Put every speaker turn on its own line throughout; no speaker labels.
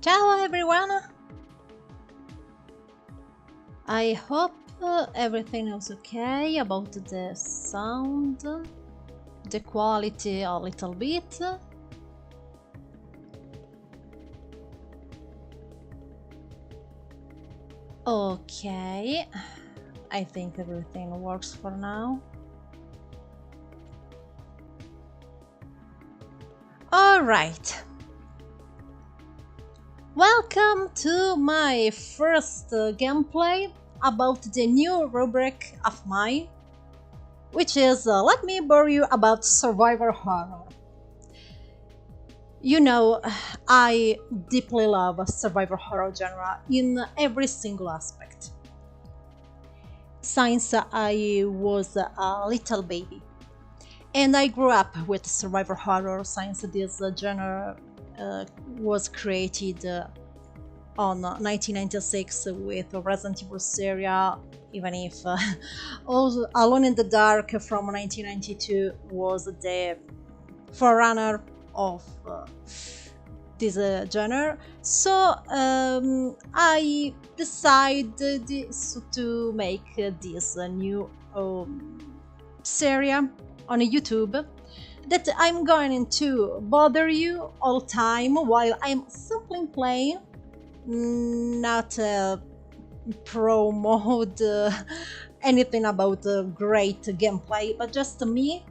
Ciao everyone! I hope everything is okay about the sound, the quality a little bit. Okay, I think everything works for now. Alright. Welcome to my first gameplay about the new rubric of mine, which is let me bore you about survivor horror. You know, I deeply love survivor horror genre in every single aspect. Since I was a little baby, and I grew up with survivor horror since this genre was created on 1996 with Resident Evil serie, even if also Alone in the Dark from 1992 was the forerunner of this genre. So I decided to make this new series on YouTube that I'm going to bother you all time while I'm simply playing, not pro mode, anything about great gameplay, but just me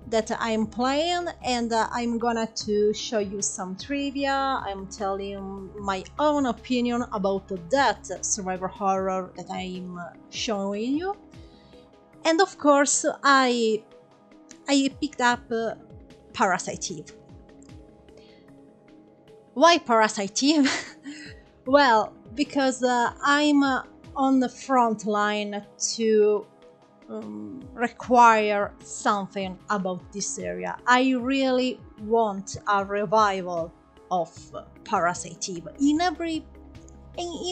that I'm playing, and I'm gonna to show you some trivia. I'm telling my own opinion about that survivor horror that I'm showing you, and of course I picked up Parasite Eve. Why Parasite Eve? Well, because I'm on the front line to require something about this area. I really want a revival of Parasite Eve in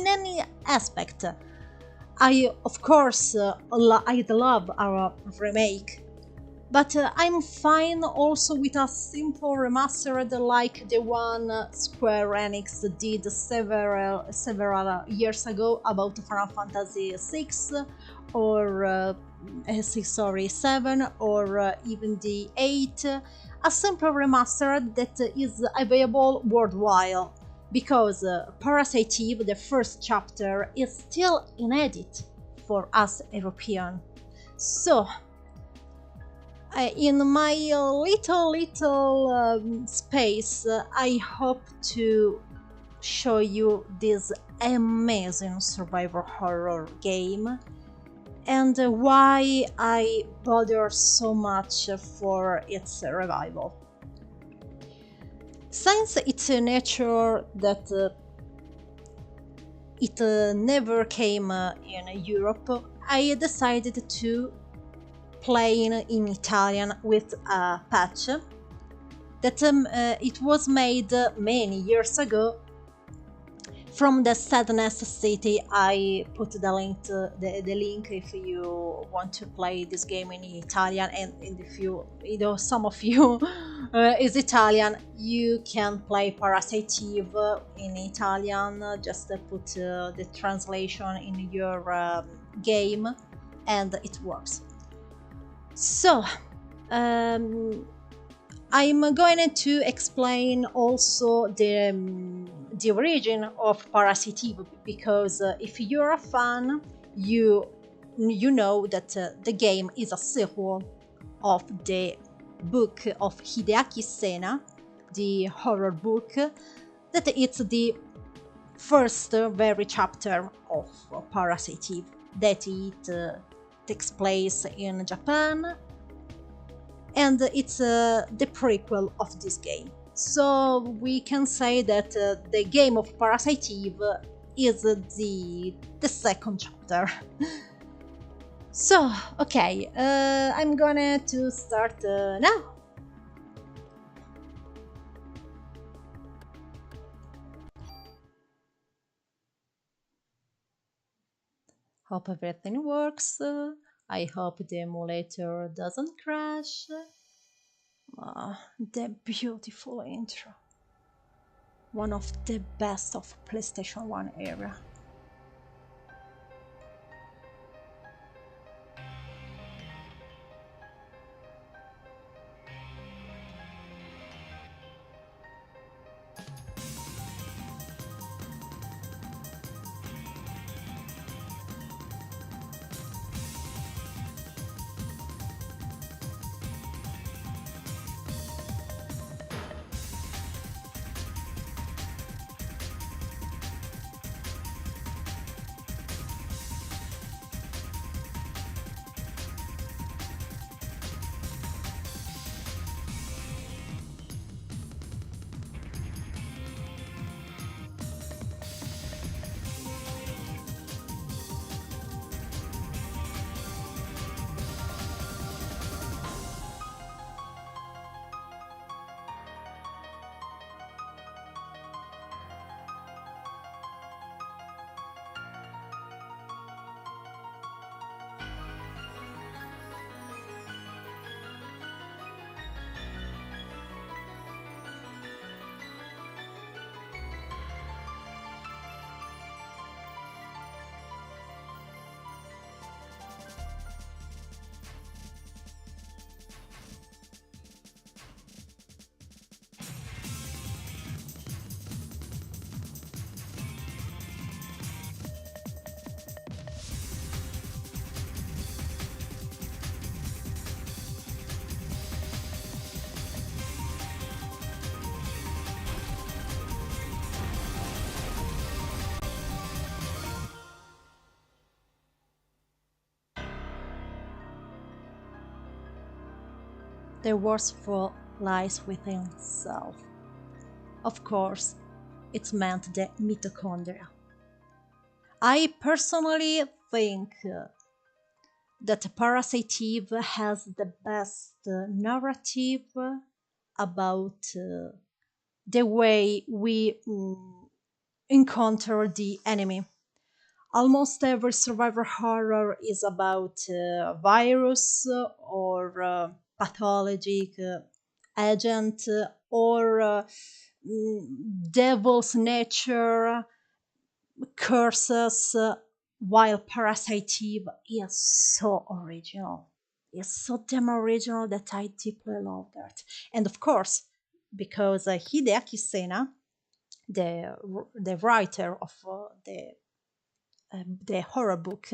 any aspect. I of course I'd love a remake, but I'm fine also with a simple remastered like the one Square Enix did several years ago about Final Fantasy VI or 7 or even the 8. A simple remaster that is available worldwide, because Parasite Eve, the first chapter, is still inedited for us European. So in my little space, I hope to show you this amazing survivor horror game and why I bother so much for its revival. Since it's a nature that it never came in Europe, I decided to play in Italian with a patch that it was made many years ago from the SadNES city. I put the link if you want to play this game in Italian, and if you know some of you is Italian, you can play Parasite Eve in Italian. Just put the translation in your game and it works. So I'm going to explain also the origin of Parasite Eve, because if you're a fan, you know that the game is a sequel of the book of Hideaki Sena, the horror book, that it's the first very chapter of Parasite Eve, that it takes place in Japan, and it's the prequel of this game. So we can say that the game of Parasite Eve is the second chapter. So, okay, I'm gonna to start now. Hope everything works. I hope the emulator doesn't crash. The beautiful intro. one of the best of PlayStation 1 era. The worshipful lies within self. Of course, it's meant the mitochondria. I personally think that Parasite Eve has the best narrative about the way we encounter the enemy. Almost every survivor horror is about virus or pathologic agent or devil's nature curses, while Parasite Eve is so original. It's so damn original that I deeply love that. And of course, because Hideaki Sena, the writer of the horror book,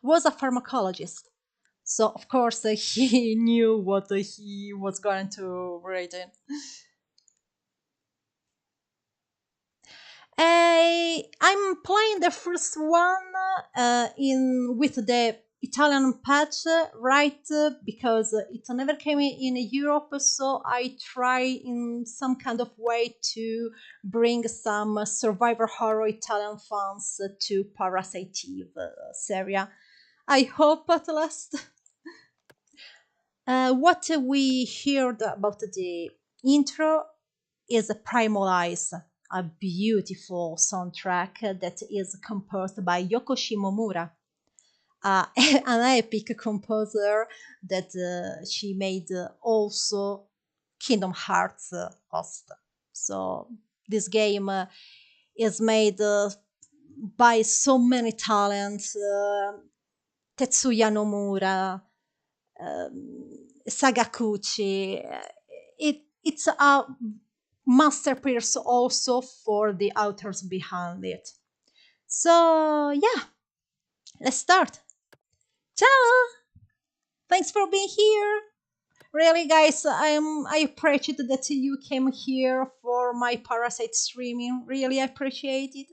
was a pharmacologist. So of course he knew what he was going to write in. I'm playing the first one in with the Italian patch, right? Because it never came in Europe, so I try in some kind of way to bring some survivor horror Italian fans to Parasite Eve serie. I hope at last. What we heard about the intro is Primal Eyes, a beautiful soundtrack that is composed by Yoko Shimomura, an epic composer that she made also Kingdom Hearts host. So this game is made by so many talents. Tetsuya Nomura, Sagakuchi. It's a masterpiece also for the authors behind it. So yeah, let's start. Ciao! Thanks for being here. Really, guys, I appreciate that you came here for my Parasite streaming. Really appreciate it.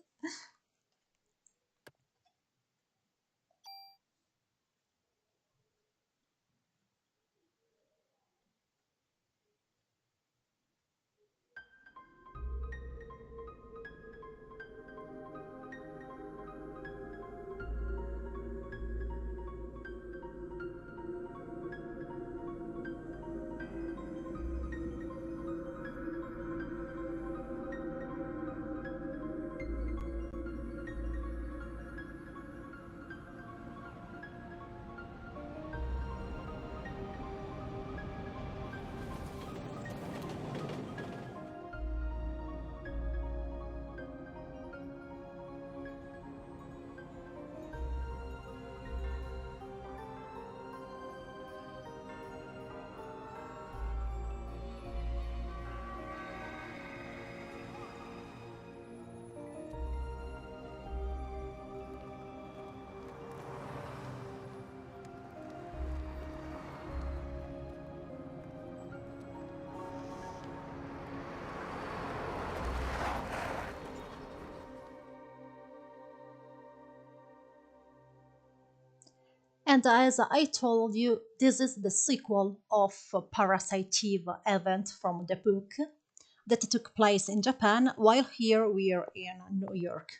And as I told you, this is the sequel of Parasite Eve event from the book that took place in Japan, while here we are in New York.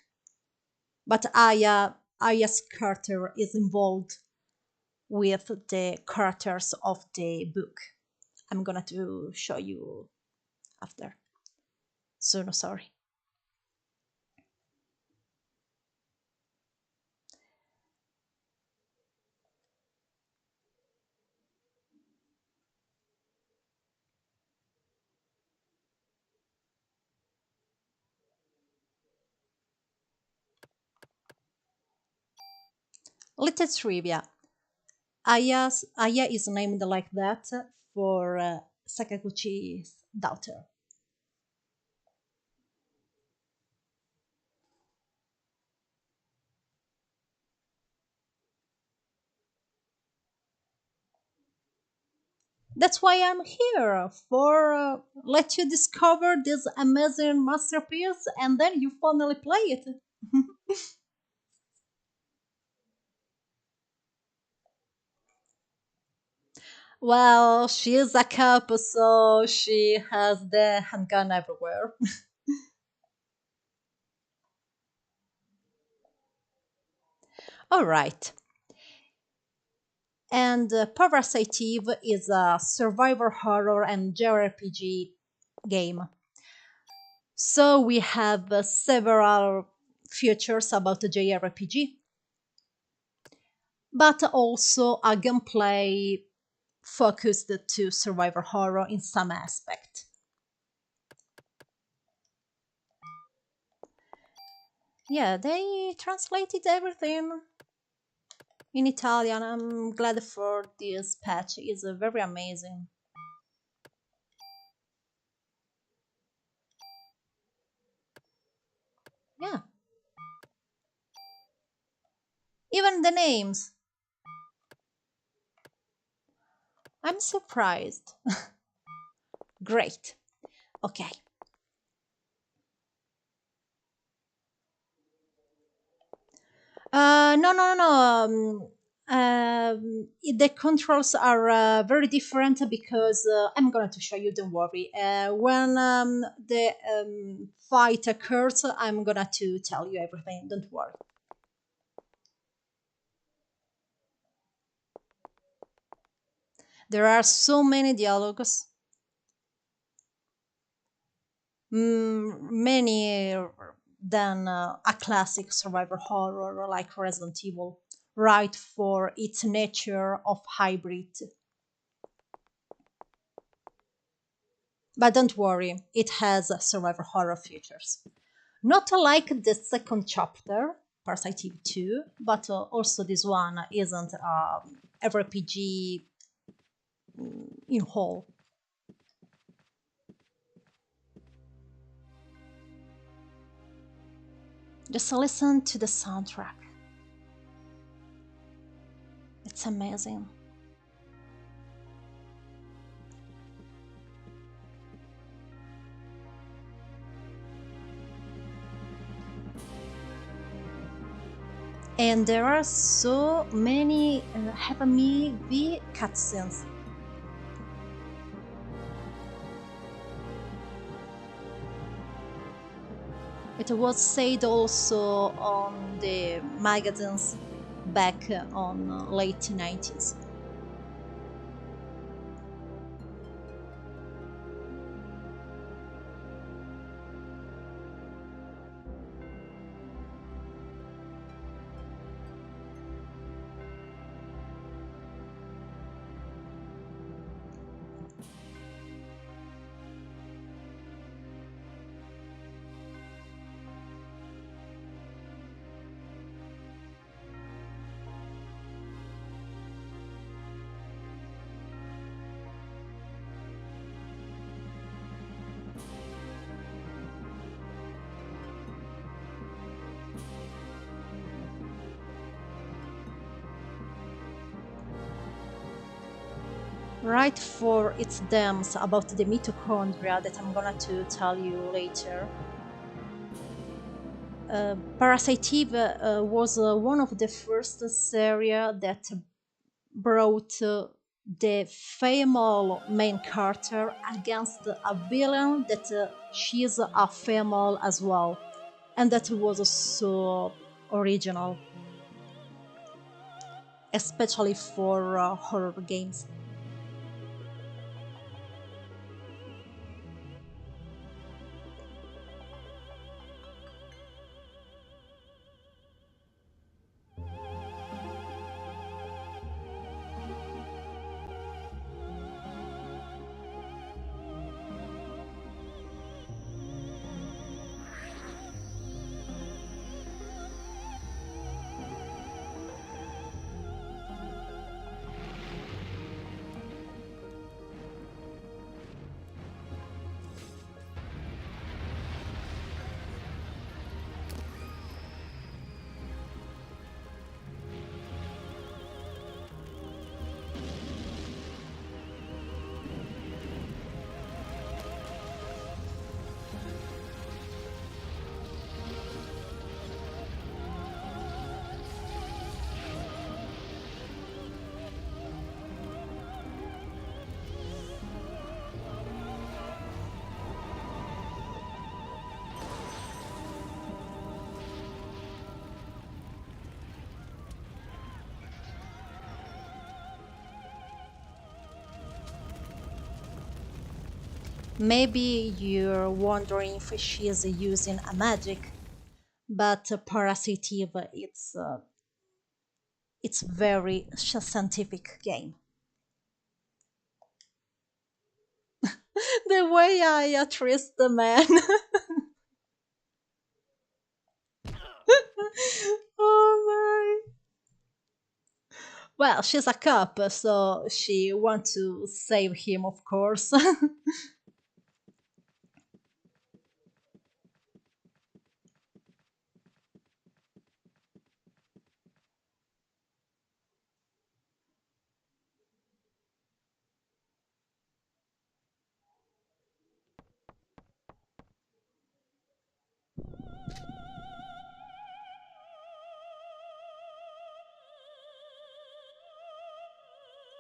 But Aya's character is involved with the characters of the book. I'm gonna to show you after. Soon, sorry. Little trivia. Aya is named like that for Sakaguchi's daughter. That's why I'm here for let you discover this amazing masterpiece and then you finally play it. Well, she is a cop, so she has the handgun everywhere. All right. And Parasite Eve is a survivor horror and JRPG game. So we have several features about the JRPG, but also a gameplay focused to survivor horror in some aspect. Yeah, they translated everything in Italian. I'm glad for this patch. It's very amazing. Yeah, even the names. I'm surprised. Great. Okay. No, no, no. The controls are very different because I'm going to show you. Don't worry. When the fight occurs, I'm gonna to tell you everything. Don't worry. There are so many dialogues, many than a classic survivor horror like Resident Evil, right for its nature of hybrid. But don't worry, it has survivor horror features. Not like the second chapter, Parasite Eve 2, but also this one isn't RPG in whole. Just listen to the soundtrack. It's amazing. And there are so many Have Me V cutscenes. It was said also on the magazines back on late 90s. Right for its dams about the mitochondria that I'm gonna to tell you later. Parasite Eve was one of the first series that brought the female main character against a villain that she's a female as well, and that was so original, especially for horror games. Maybe you're wondering if she is using a magic, but Parasite Eve, it's very scientific game. The way I address the man. Oh my. Well, she's a cop, so she wants to save him, of course.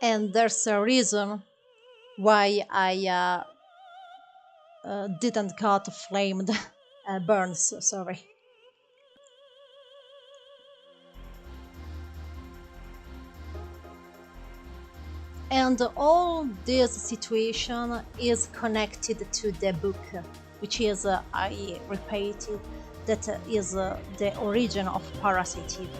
And there's a reason why I didn't got flamed, burns, sorry. And all this situation is connected to the book, which is, I repeat it, that is the origin of Parasite Eve.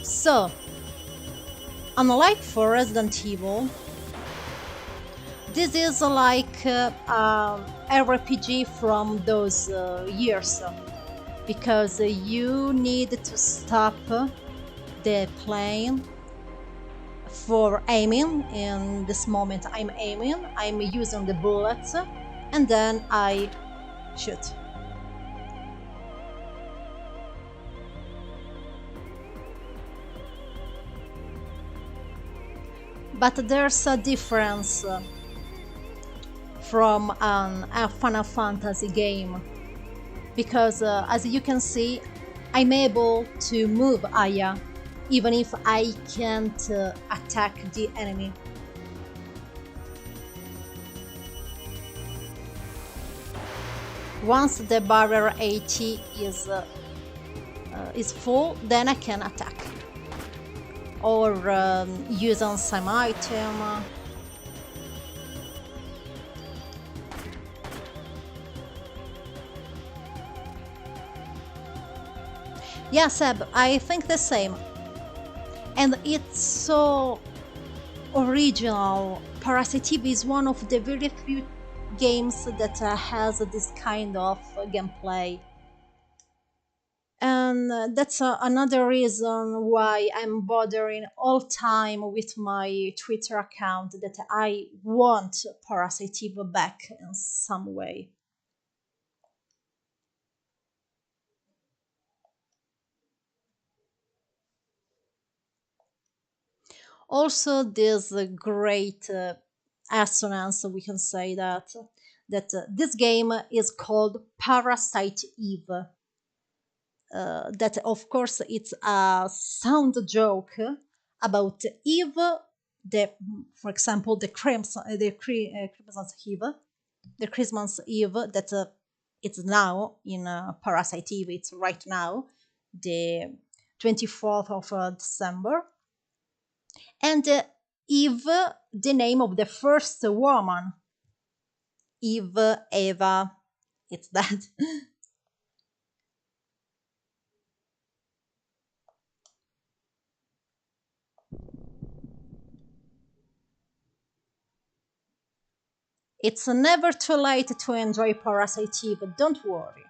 So, unlike for Resident Evil, this is like RPG from those years, because you need to stop the plane for aiming. In this moment I'm aiming, I'm using the bullets, and then I shoot. But there's a difference from a Final Fantasy game, because as you can see, I'm able to move Aya even if I can't attack the enemy. Once the barrier 80 is full, then I can attack or use on some item. Yeah, Seb, I think the same. And it's so original. Parasite Eve is one of the very few games that has this kind of gameplay. And that's another reason why I'm bothering all time with my Twitter account, that I want Parasite Eve back in some way. Also, this great assonance, we can say that that this game is called Parasite Eve. That of course it's a sound joke about Eve, the for example the Christmas Eve, that it's now in Parasite Eve. It's right now, the 24th of December, and Eve, the name of the first woman, Eve, Eva. It's that. It's never too late to enjoy Parasite Eve. Don't worry.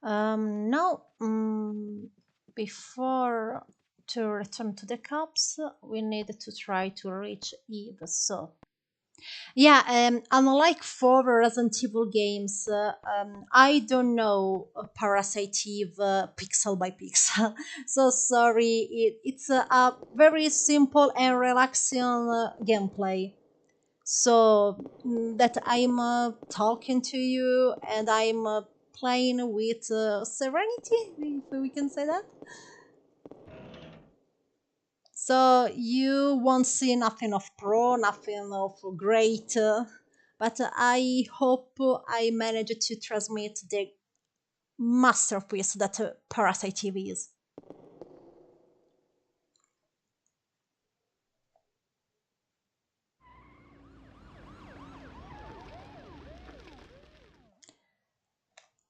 Now, before to return to the cups, we need to try to reach Eve. So, yeah, unlike for Resident Evil games, I don't know Parasite Eve pixel by pixel. So sorry, it's a very simple and relaxing gameplay. So that I'm talking to you and I'm playing with serenity, if we can say that. So you won't see nothing of pro, nothing of great, but I hope I managed to transmit the masterpiece that Parasite TV is.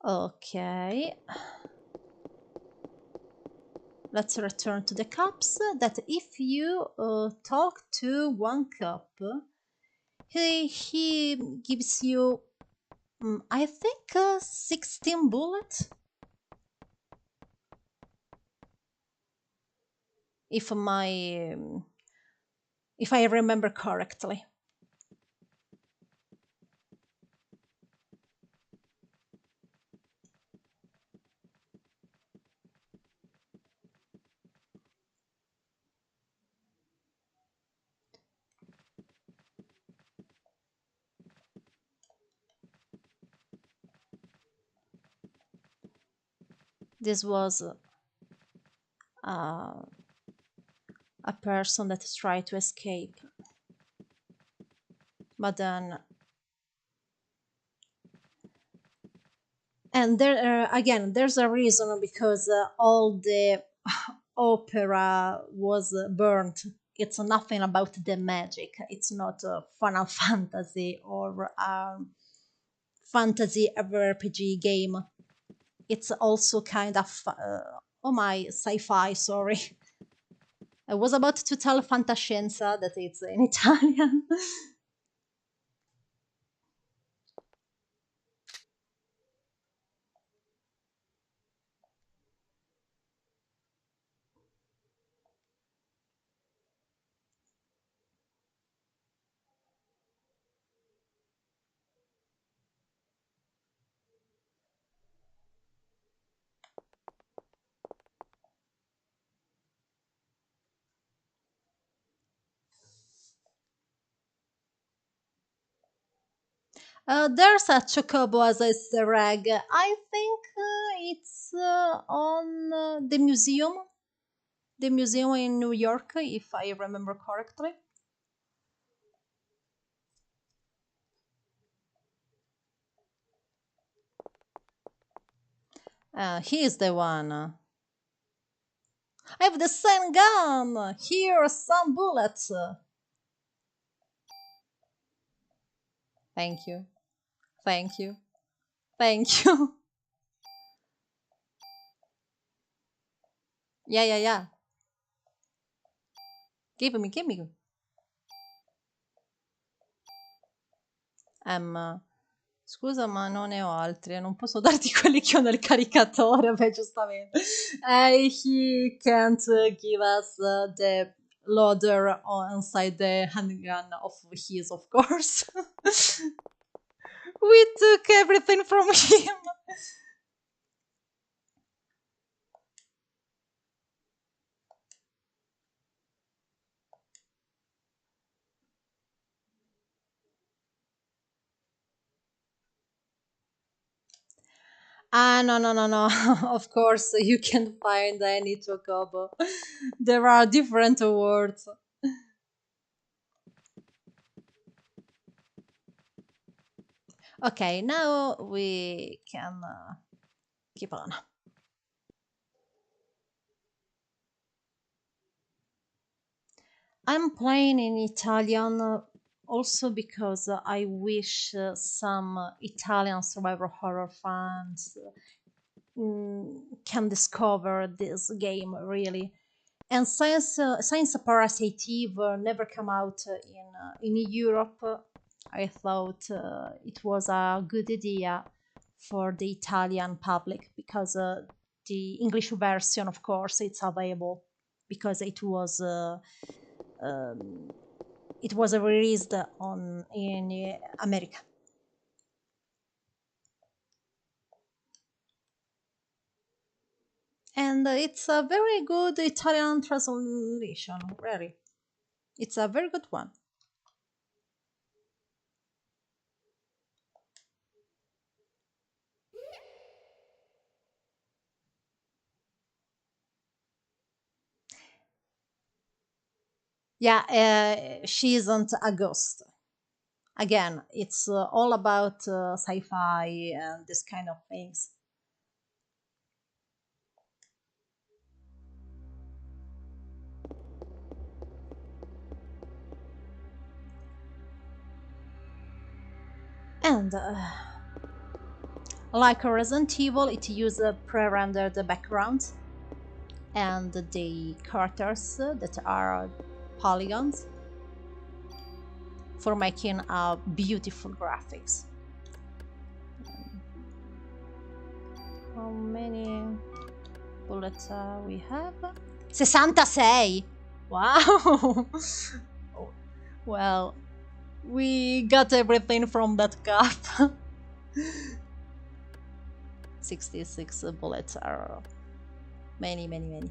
Okay, let's return to the cups. That if you talk to one cup, he gives you, I think, 16 bullets, if my if I remember correctly. This was uh, a person that tried to escape, but then, and there again, there's a reason because all the opera was burnt. It's nothing about the magic. It's not a Final Fantasy or fantasy RPG game. It's also kind of oh my, sci-fi. Sorry, I was about to tell fantascienza, that it's in Italian. There's a chocobo as a Easter egg. I think it's on the museum in New York, if I remember correctly. He is the one. I have the same gun. Here are some bullets. Thank you. Thank you. Thank you. Yeah, yeah, yeah. Give me, give me. Scusa, ma non ne ho altri, non posso darti quelli che ho nel caricatore, beh, giustamente. He can't give us the loader inside the handgun of his, of course. We took everything from him. Ah, no, no, no, no. Of course, you can find any chocobo. There are different words. Okay, now we can keep on. I'm playing in Italian also because I wish some Italian survival horror fans can discover this game really. And since Parasite Eve never come out in Europe, I thought it was a good idea for the Italian public because the English version, of course, it's available because um, it was released on in America. And it's a very good Italian translation, really. It's a very good one. Yeah, she isn't a ghost. Again, it's all about sci-fi and this kind of things. And like a Resident Evil, it uses pre-rendered backgrounds and the characters that are polygons for making beautiful graphics. How many bullets we have? 66! Wow! Well, we got everything from that cup. 66 bullets are many, many, many.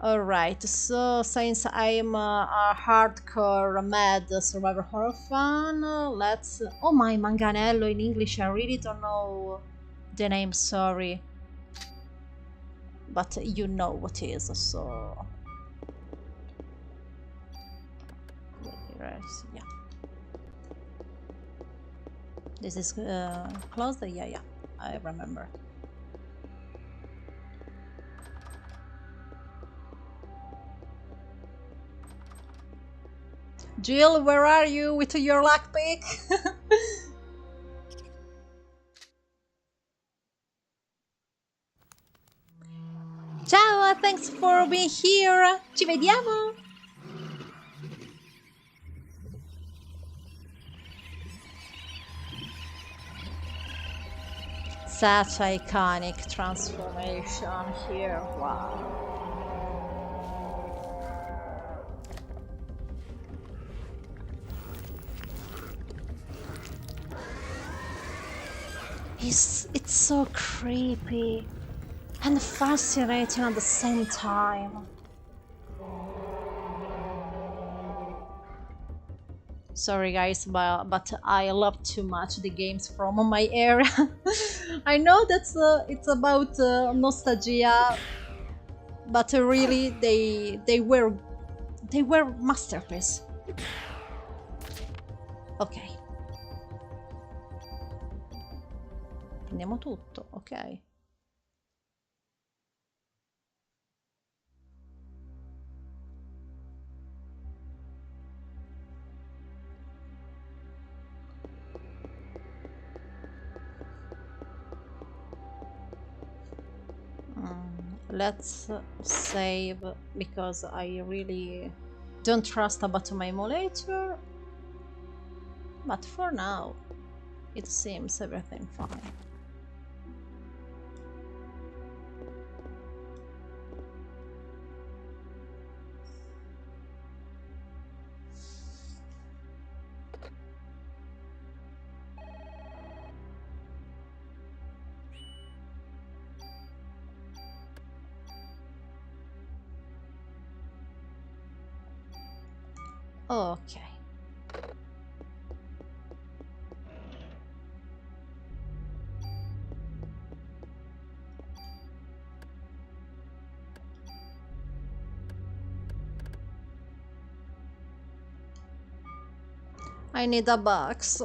Alright, so since I'm a hardcore mad survivor horror fan, let's. Oh my, Manganello in English, I really don't know the name, sorry. But you know what it is, so. Yeah. This is closed? Yeah, yeah, I remember. Jill, where are you with your lockpick? Ciao, thanks for being here. Ci vediamo. Such iconic transformation here. Wow. It's so creepy and fascinating at the same time. Sorry guys, but I love too much the games from my era. I know that's it's about nostalgia, but really they were masterpiece. Ok, prendiamo tutto, ok. Let's save because I really don't trust about my emulator. But for now, it seems everything fine. Okay. I need a box.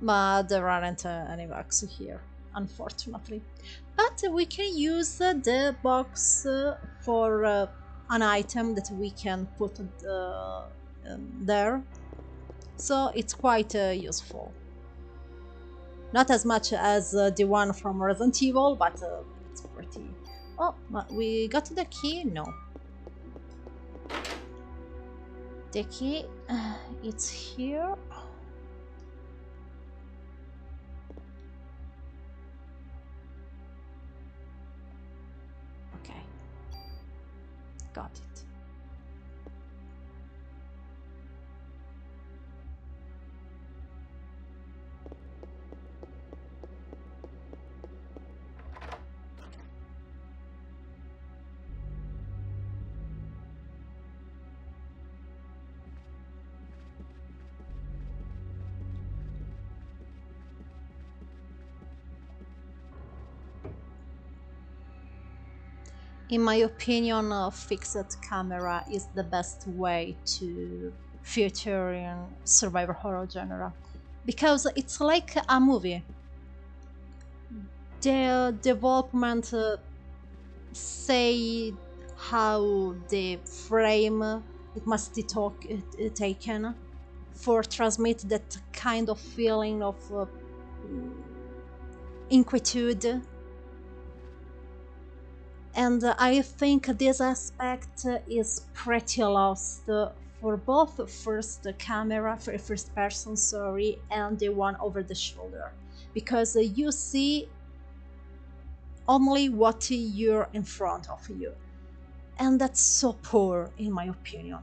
But there aren't any box here, unfortunately. But we can use the box for an item that we can put there. So it's quite useful. Not as much as the one from Resident Evil, but it's pretty. Oh, but we got the key? No. The key, it's here. Okay, got it. In my opinion, a fixed camera is the best way to feature in survivor horror genre because it's like a movie. The development say how the frame it must be taken for transmit that kind of feeling of inquietude. And I think this aspect is pretty lost for both first camera, for first person, sorry, and the one over the shoulder, because you see only what you're in front of you, and that's so poor in my opinion.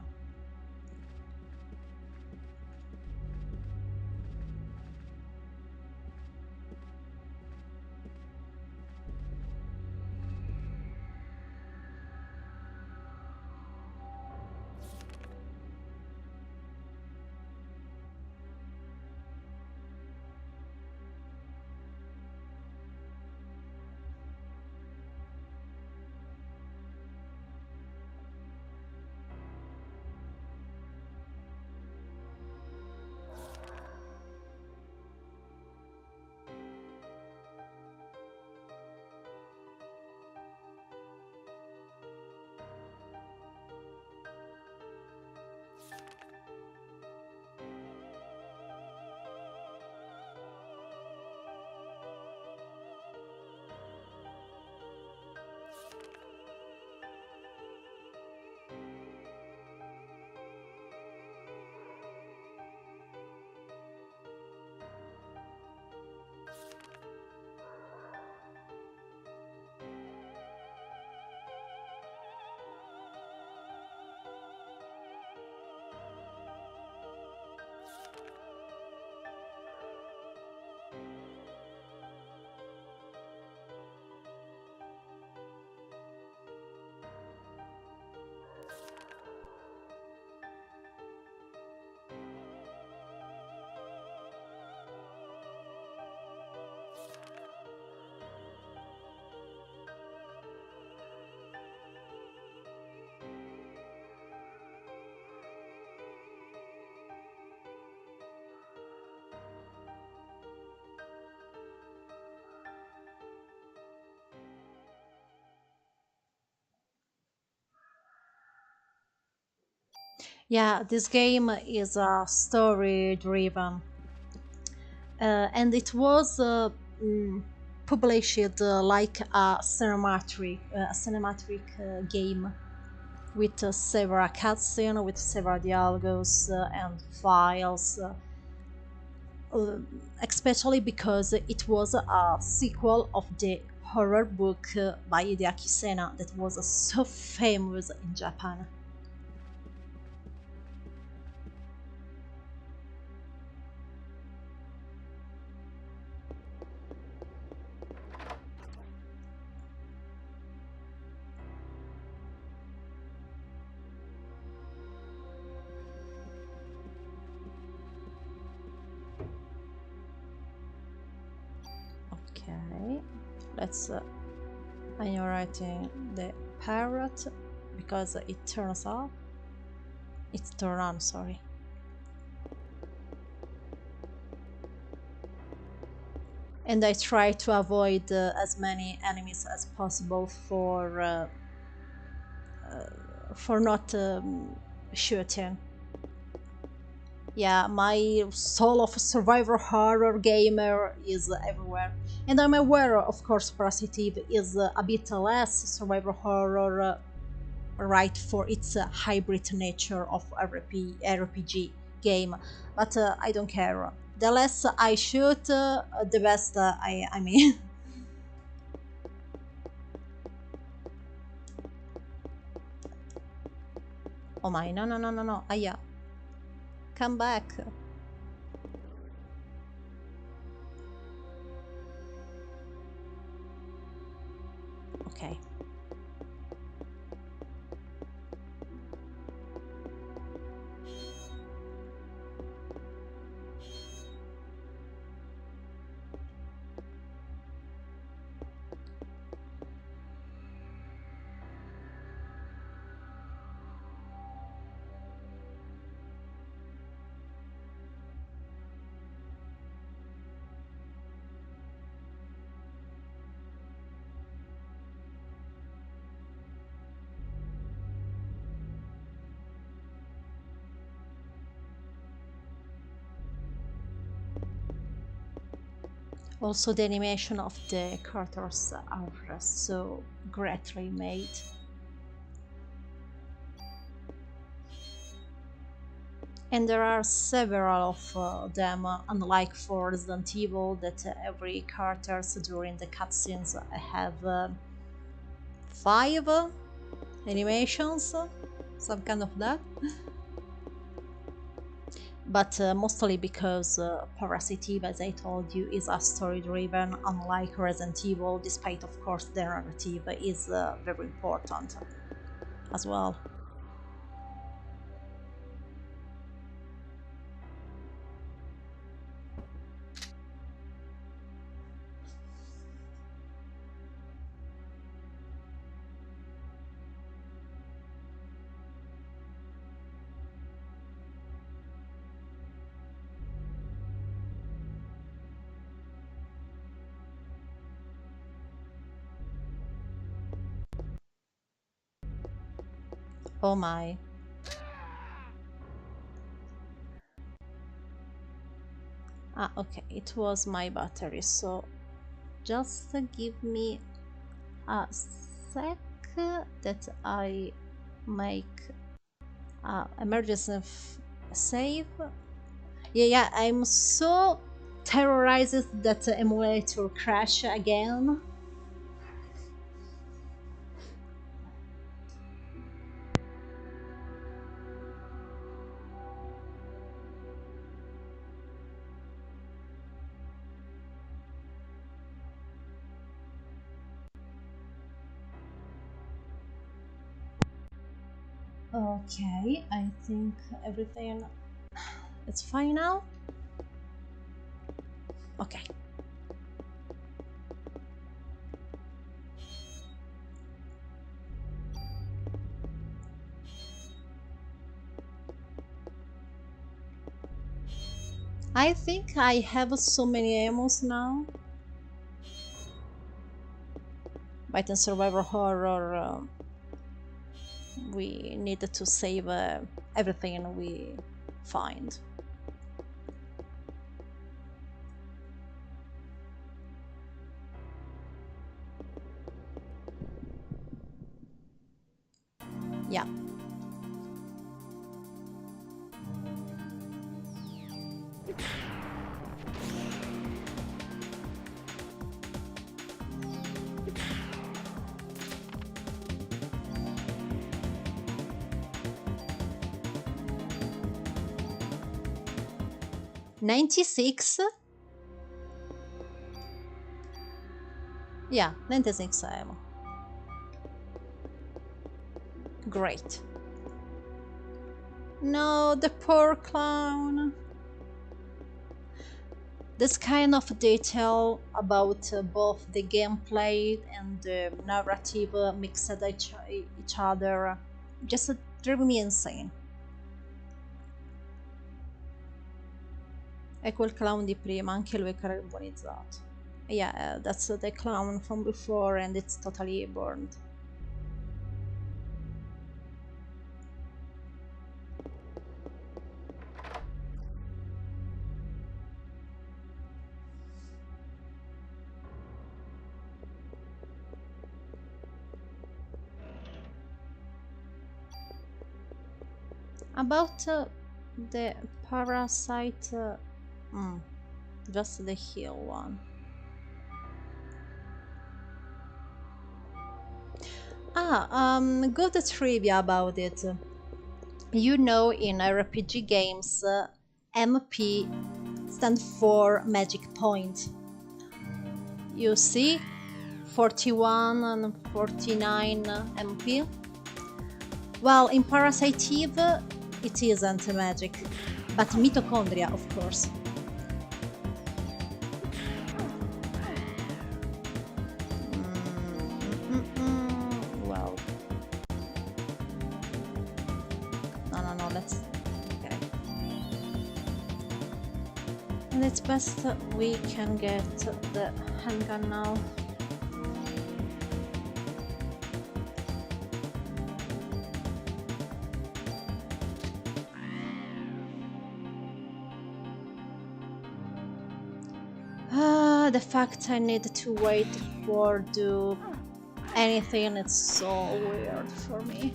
Yeah, this game is story driven, and it was published like a cinematic game with several cutscenes, with several dialogues and files. Especially because it was a sequel of the horror book by Hideaki Sena that was so famous in Japan. Okay, let's I'm writing the parrot because it turns off. It's turned on, sorry. And I try to avoid as many enemies as possible for not shooting. Yeah, my soul of a survivor horror gamer is everywhere. And I'm aware, of course, Parasite Eve is a bit less survivor horror, right, for its hybrid nature of RPG game. But I don't care. The less I shoot, the best I mean. Oh my, no, no, no, no, no. Aya. Come back. Okay. Also, the animation of the characters are so greatly made. And there are several of them, unlike for Resident Evil, that every characters during the cutscenes have 5 animations, some kind of that. But mostly because Parasite Eve, as I told you, is a story-driven, unlike Resident Evil, despite of course the narrative is very important as well. Oh my. Ah, okay, it was my battery, so just give me a sec that I make emergency save. Yeah, I'm so terrorized that the emulator crash again. Okay, I think everything is fine now. Okay. I think I have so many ammos now. But in survival horror, we need to save everything we find. Yeah. '96? Yeah, 96 emo. Great. No, the poor clown. This kind of detail about both the gameplay and the narrative mixed each other just drove me insane. È quel clown di prima, anche lui è carbonizzato. Yeah, that's the clown from before and it's totally burned. About the Parasite, just the heel one. Good trivia about it. You know, in RPG games, MP stands for magic point. You see, 41 and 49 MP. Well, in Parasite Eve, it isn't magic, but mitochondria, of course. Well, no, let's. Okay. And it's best we can get the handgun now. The fact I need to wait for do anything, it's so weird for me.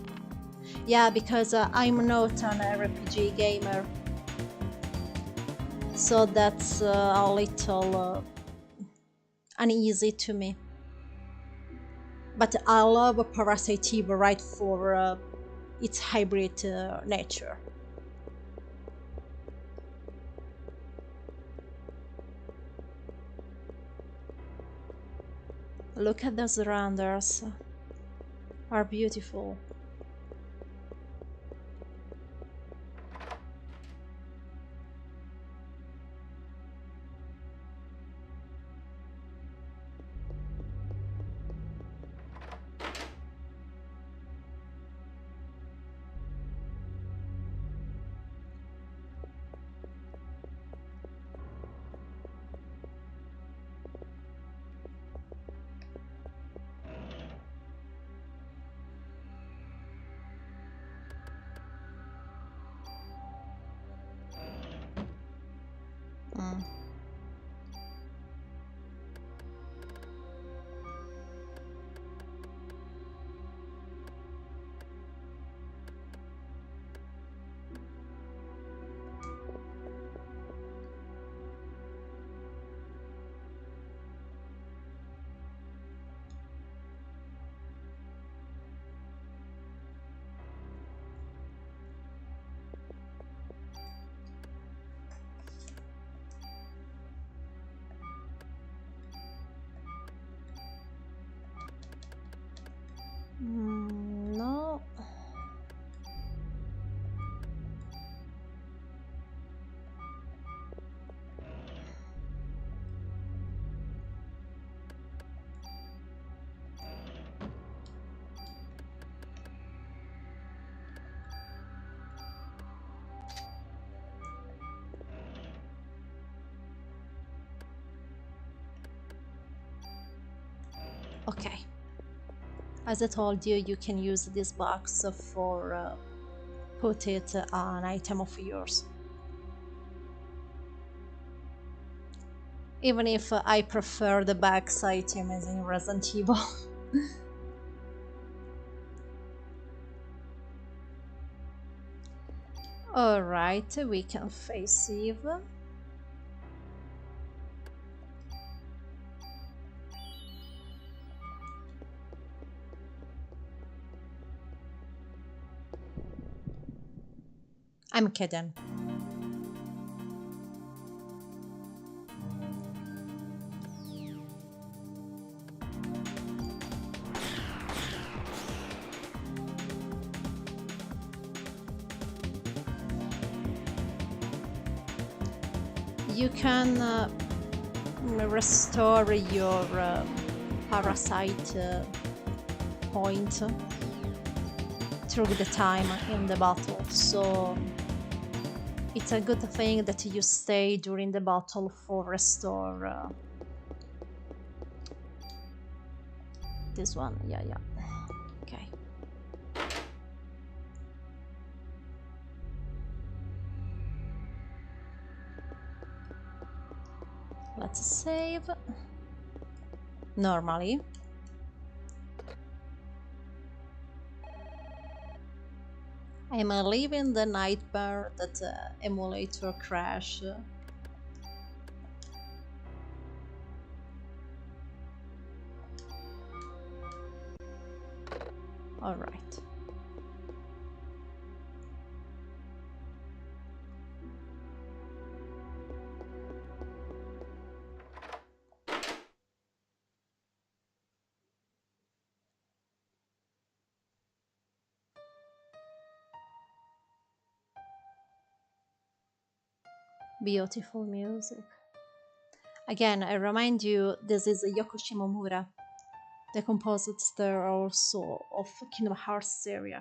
Yeah, because I'm not an RPG gamer, so that's a little uneasy to me. But I love Parasite Eve right for its hybrid nature. Look at those renders, are beautiful. No. Okay. As I told you, you can use this box for put it an item of yours. Even if I prefer the box item as in Resident Evil. Alright, we can face Eve. I'm kidding. You can restore your parasite point through the time in the battle, so it's a good thing that you stay during the battle for restore this one. Yeah, okay. Let's save normally. I'm leaving the nightmare that emulator crash. All right. Beautiful music. Again, I remind you, this is Yoko Shimomura, the composer also of Kingdom Hearts series.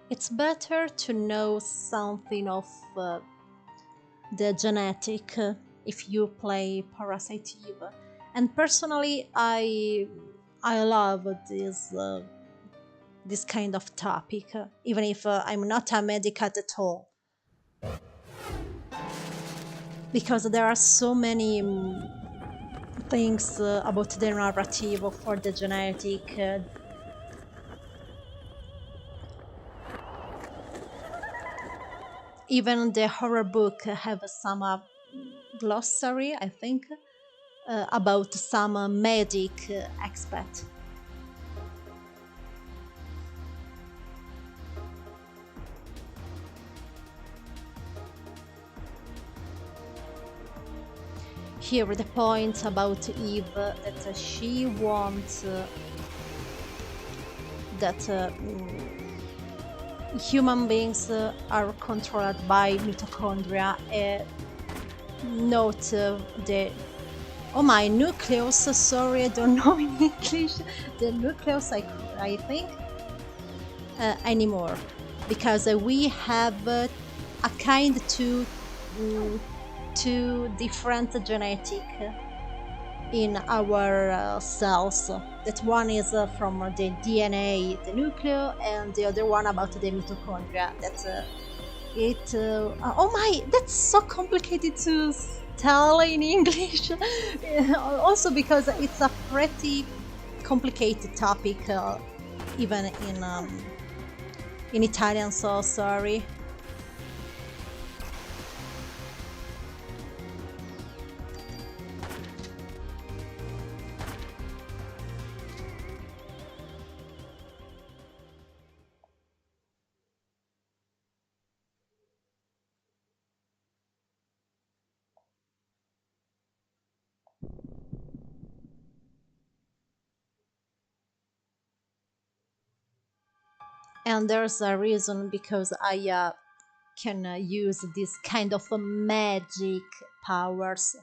It's better to know something of the genetic if you play Parasite Eve. And personally, I love this kind of topic, even if I'm not a medic at all, because there are so many things about the narrative for the genetic. Even the horror book have some glossary, I think, about some medic expert. Here the point about Eve, that she wants that human beings are controlled by mitochondria, not the my nucleus. Sorry, I don't know in English the nucleus. I think anymore, because we have a kind two different genetic in our cells. That one is from the DNA, the nucleus, and the other one about the mitochondria. That oh my, that's so complicated to tell in English. Also because it's a pretty complicated topic, even in Italian. So sorry. And there's a reason, because I can use this kind of magic powers.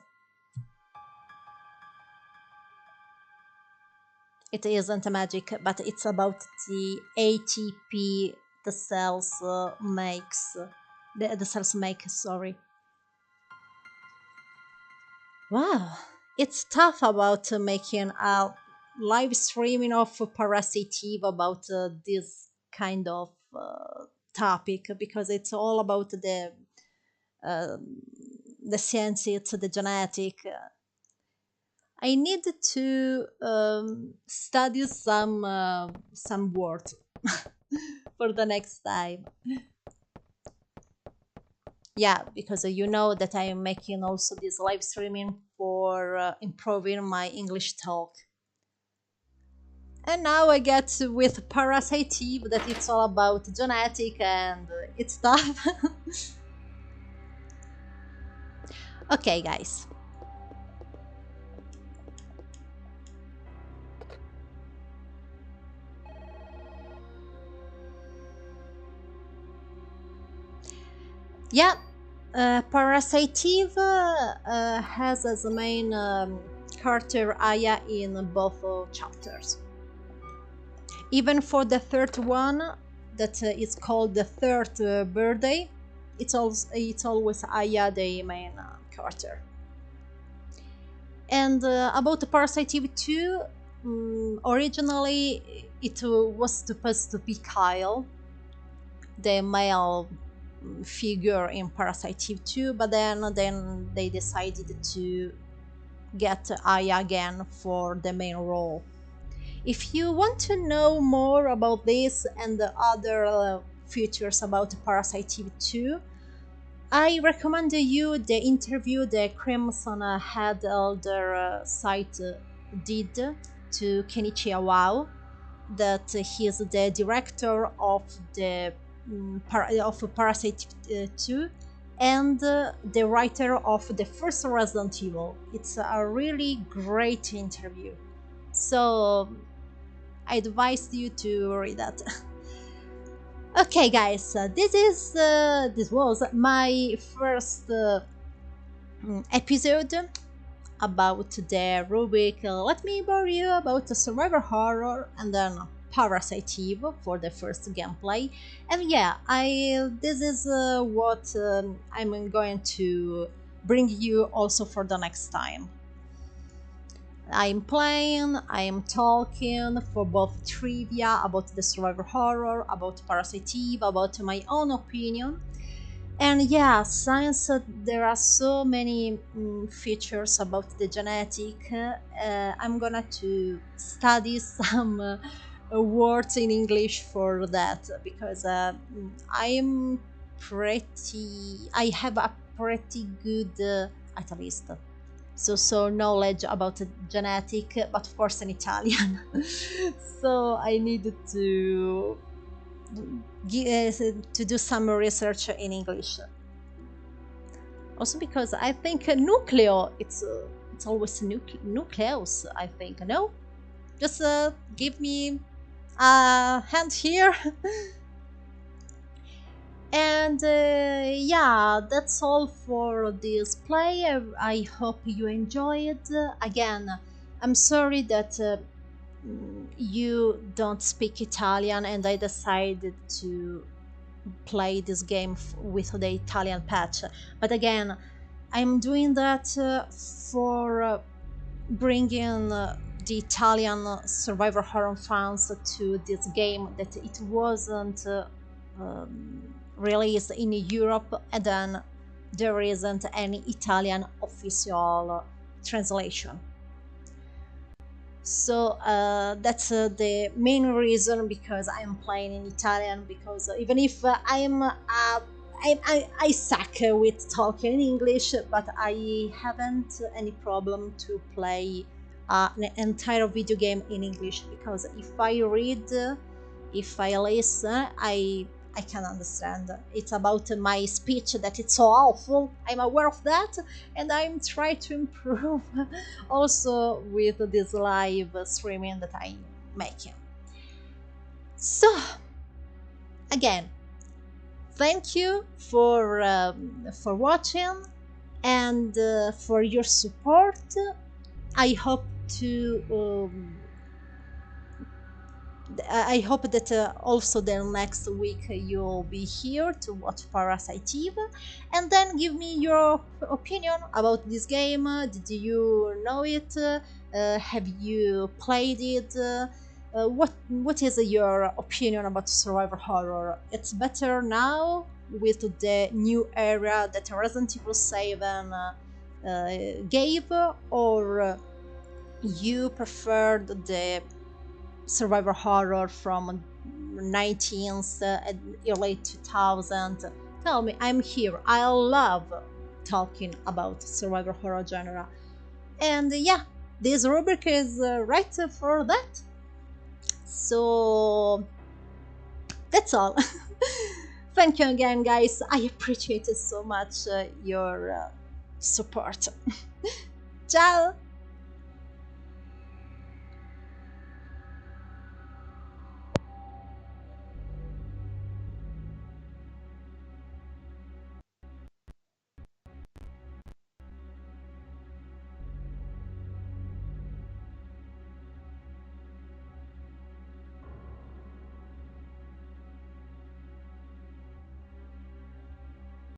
It isn't a magic, but it's about the ATP the cells makes. The cells make, sorry. Wow, it's tough about making a live streaming of Parasite Eve about this kind of topic because it's all about um the science, it's the genetic. I need to study some words for the next time. Yeah, because you know that I am making also this live streaming for improving my English talk. And now I get with Parasite Eve that it's all about genetic and it's tough. Okay, guys. Yeah, Parasite Eve has as a main character Aya in both chapters. Even for the third one, that is called the third birthday, it's always Aya the main character. And about the Parasite Eve 2, originally it was supposed to be Kyle, the male figure in Parasite Eve 2, but then they decided to get Aya again for the main role. If you want to know more about this and the other features about Parasite Eve 2, I recommend you the interview the Crimson Head Elder site did to Kenichi Awao, that he is the director of the of Parasite 2 and the writer of the first Resident Evil. It's a really great interview. So I advise you to read that. Okay, guys, this was my first episode about the rubric. Let me bore you about the survivor horror and then Parasite Eve for the first gameplay. And yeah, I this is what I'm going to bring you also for the next time. I'm playing, I'm talking for both trivia about the survivor horror, about Parasite Eve, about my own opinion. And yeah, science, there are so many features about the genetic. I'm gonna to study some words in English for that because I'm I have a pretty good, at least, so knowledge about the genetic, but of course in Italian. So I needed to do some research in English. Also because I think nucleo, it's always nucleus. I think no, just give me a hand here. And yeah, that's all for this play. I hope you enjoyed. Again, I'm sorry that you don't speak Italian and I decided to play this game with the Italian patch. But again, I'm doing that for bringing the Italian survivor horror fans to this game, that it wasn't released in Europe, and then there isn't any Italian official translation. So that's the main reason because I'm playing in Italian, because even if I suck with talking in English, but I haven't any problem to play an entire video game in English, because if I read, if I listen, I can understand. It's about my speech that it's so awful. I'm aware of that, and I'm trying to improve also with this live streaming that I'm making. So, again, thank you for watching and for your support. I hope to I hope that also then next week you'll be here to watch Parasite Eve, and then give me your opinion about this game. Did you know it? Have you played it? What is your opinion about survival horror? It's better now with the new era that Resident Evil 7 gave, or you preferred the survival horror from 19th and early 2000. Tell me, I'm here. I love talking about survival horror genre. And yeah, this rubric is right for that. So that's all. Thank you again, guys. I appreciate it so much your support. Ciao!